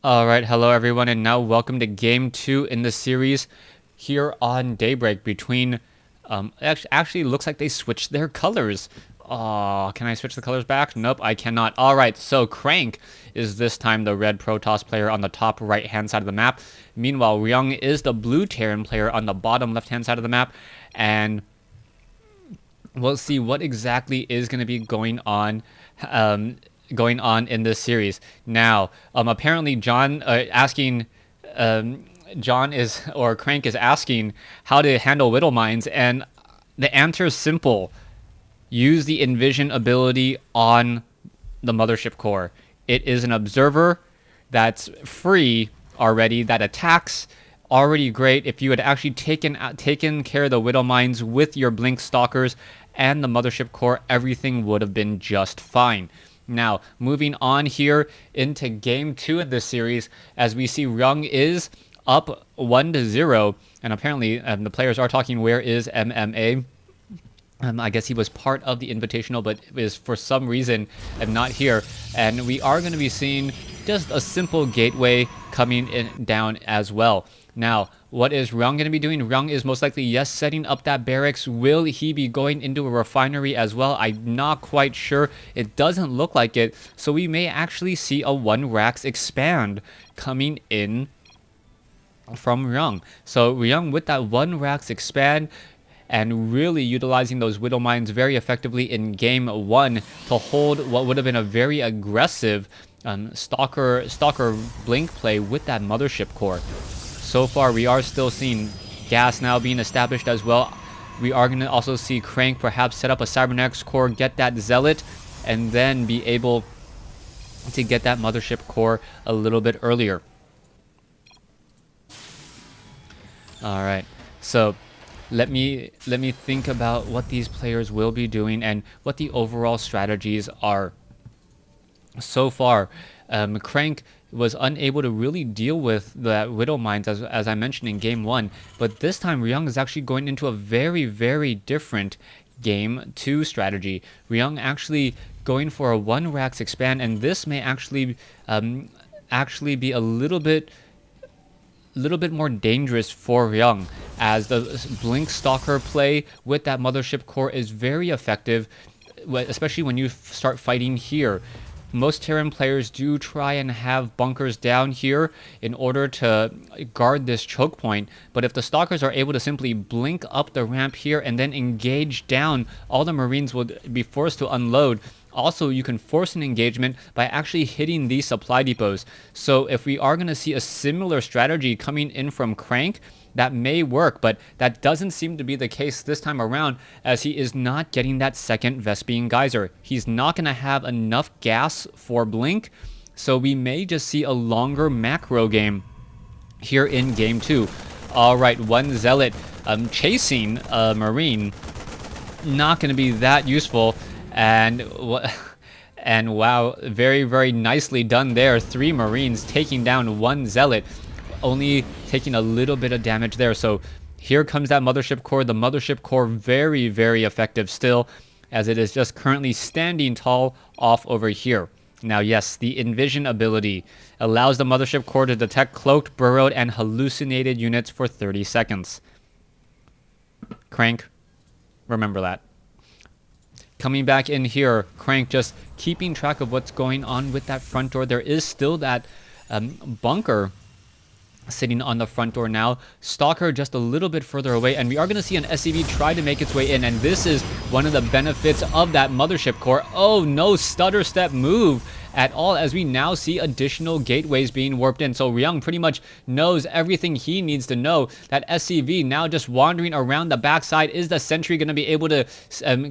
Alright, hello everyone, and now welcome to Game 2 in the series here on Daybreak between... actually looks like they switched their colors. Can I switch the colors back? Nope, I cannot. Alright, so Crank is this time the red Protoss player on the top right-hand side of the map. Meanwhile, Ryung is the blue Terran player on the bottom left-hand side of the map. And we'll see what exactly is going to be going on in this series. Now, apparently Crank is asking how to handle Whittle Mines, and the answer is simple. Use the Envision ability on the mothership core. It is an observer that's free already, that attacks already great. If you had actually taken care of the Whittle Mines with your Blink Stalkers and the mothership core, everything would have been just fine. Now, moving on here into Game 2 of this series, as we see Ryung is up 1-0, and apparently the players are talking, where is MMA? I guess he was part of the Invitational, but is for some reason not here. And we are going to be seeing just a simple gateway coming down as well. Now, what is Ryung going to be doing? Ryung is most likely, yes, setting up that barracks. Will he be going into a refinery as well? I'm not quite sure. It doesn't look like it. So we may actually see a 1-Rax expand coming in from Ryung. So Ryung with that 1-Rax expand and really utilizing those Whittle Mines very effectively in Game 1 to hold what would have been a very aggressive Stalker Blink play with that mothership core. So far, we are still seeing gas now being established as well. We are going to also see Crank perhaps set up a Cybernetics core, get that Zealot, and then be able to get that mothership core a little bit earlier. Alright, so let me think about what these players will be doing and what the overall strategies are. So far, Crank was unable to really deal with the Whittle Mines as I mentioned in Game 1, but this time Ryung is actually going into a very, very different Game 2 strategy. Ryung actually going for a 1-Rax expand, and this may actually be a little bit more dangerous for Ryung, as the Blink Stalker play with that mothership core is very effective, especially when you start fighting here. Most Terran players do try and have bunkers down here in order to guard this choke point, but if the Stalkers are able to simply blink up the ramp here and then engage down, all the Marines will be forced to unload. Also, you can force an engagement by actually hitting these supply depots. So if we are going to see a similar strategy coming in from Crank, that may work, but that doesn't seem to be the case this time around, as he is not getting that second Vespene Geyser. He's not going to have enough gas for Blink, so we may just see a longer macro game here in Game 2. Alright, one Zealot chasing a Marine. Not going to be that useful, and wow, very, very nicely done there. 3 Marines taking down 1 Zealot, only taking a little bit of damage there. So here comes that mothership core. The mothership core very, very effective still, as it is just currently standing tall off over here. Now, yes, the Envision ability allows the mothership core to detect cloaked, burrowed, and hallucinated units for 30 seconds. Crank, remember that. Coming back in here, Crank just keeping track of what's going on with that front door. There is still that bunker sitting on the front door now. Stalker just a little bit further away, and we are going to see an SCV try to make its way in, and this is one of the benefits of that mothership core. Oh, no stutter step move at all, as we now see additional gateways being warped in. So Ryung pretty much knows everything he needs to know. That SCV now just wandering around the backside. Is the sentry going to be able to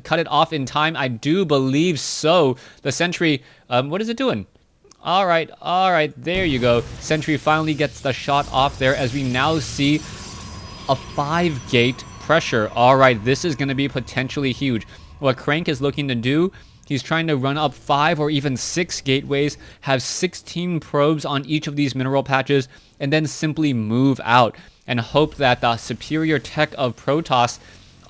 cut it off in time? I do believe so. The sentry, what is it doing? Alright, there you go. Sentry finally gets the shot off there, as we now see a 5-gate pressure. Alright, this is going to be potentially huge. What Crank is looking to do, he's trying to run up 5 or even 6 gateways, have 16 probes on each of these mineral patches, and then simply move out and hope that the superior tech of Protoss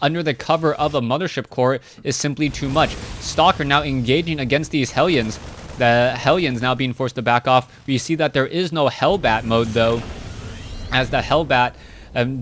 under the cover of a mothership core is simply too much. Stalker now engaging against these Hellions. The Hellions now being forced to back off. We see that there is no Hellbat mode though, as the Hellbat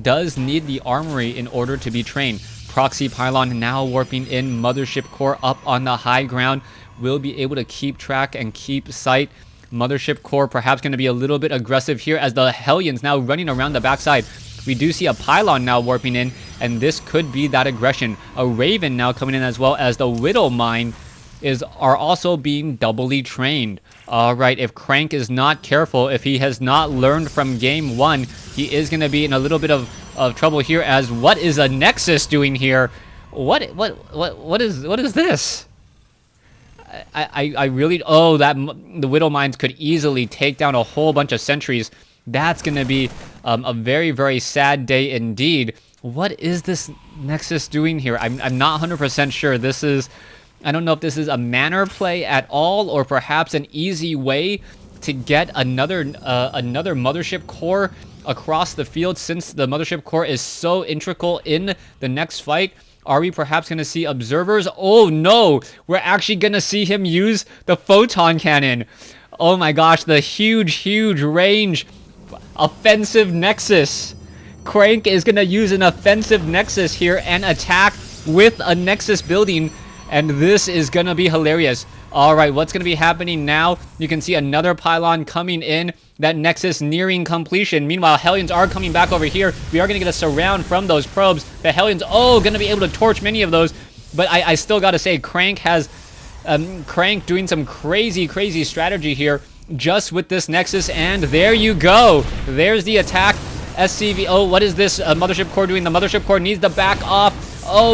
does need the armory in order to be trained. Proxy Pylon now warping in. Mothership Core up on the high ground. Will be able to keep track and keep sight. Mothership Core perhaps going to be a little bit aggressive here as the Hellions now running around the backside. We do see a Pylon now warping in, and this could be that aggression. A Raven now coming in as well, as the Widow Mine are also being doubly trained. All right, if Crank is not careful, if he has not learned from game 1, he is going to be in a little bit of trouble here. As what is a Nexus doing here? What is this? I really, the Widow Mines could easily take down a whole bunch of sentries. That's going to be a very, very sad day indeed. What is this Nexus doing here? I'm not 100% sure. This is, I don't know if this is a manner play at all, or perhaps an easy way to get another Mothership Core across the field, since the Mothership Core is so integral in the next fight. Are we perhaps going to see observers? Oh no, we're actually going to see him use the photon cannon. Oh my gosh, the huge range offensive Nexus. Crank is going to use an offensive Nexus here and attack with a Nexus building, and this is going to be hilarious. All right, what's going to be happening now? You can see another Pylon coming in. That Nexus nearing completion. Meanwhile, Hellions are coming back over here. We are going to get a surround from those probes. The Hellions, going to be able to torch many of those. But I still got to say, Crank has... Crank doing some crazy strategy here just with this Nexus. And there you go. There's the attack. SCV... what is this Mothership Core doing? The Mothership Core needs to back off.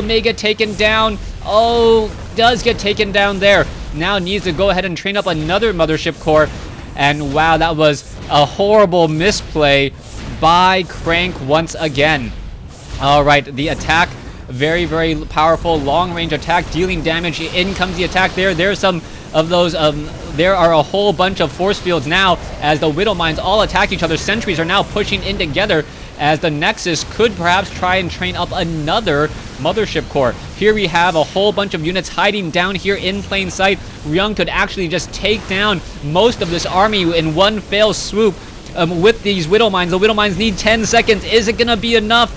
May get taken down. Does get taken down there. Now needs to go ahead and train up another Mothership Core. And wow, that was a horrible misplay by Crank once again. All right, the attack, very powerful long-range attack, dealing damage. In comes the attack there. There's some of those, there are a whole bunch of force fields now as the Widow Mines all attack each other. Sentries are now pushing in together as the Nexus could perhaps try and train up another Mothership Core. Here we have a whole bunch of units hiding down here in plain sight. Ryung could actually just take down most of this army in one fell swoop with these Widow Mines. The Widow Mines need 10 seconds. Is it going to be enough?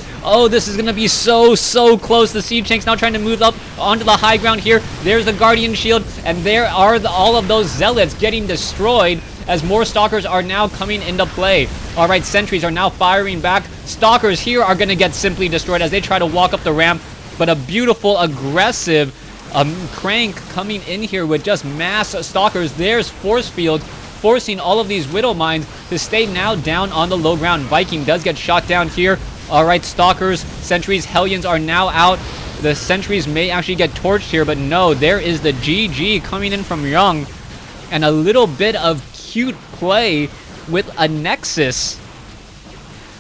This is going to be so close. The Siege Tanks now trying to move up onto the high ground here. There's the Guardian Shield, and there are all of those Zealots getting destroyed as more Stalkers are now coming into play. All right, Sentries are now firing back. Stalkers here are going to get simply destroyed as they try to walk up the ramp. But a beautiful, aggressive Crank coming in here with just mass Stalkers. There's force field forcing all of these Widow Mines to stay now down on the low ground. Viking does get shot down here. All right, Stalkers, Sentries, Hellions are now out. The Sentries may actually get torched here, but no, there is the GG coming in from Ryung. And a little bit of cute play with a Nexus.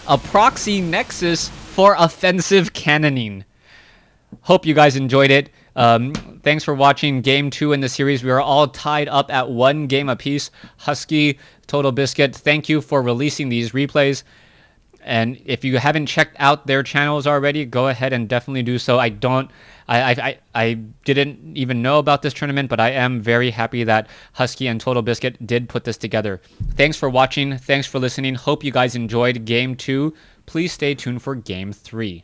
A proxy Nexus for offensive cannoning. Hope you guys enjoyed it. Thanks for watching game 2 in the series. We are all tied up at 1 game apiece. Husky, Total Biscuit, thank you for releasing these replays. And if you haven't checked out their channels already, go ahead and definitely do so. I didn't even know about this tournament, but I am very happy that Husky and Total Biscuit did put this together. Thanks for watching. Thanks for listening. Hope you guys enjoyed game 2. Please stay tuned for game 3.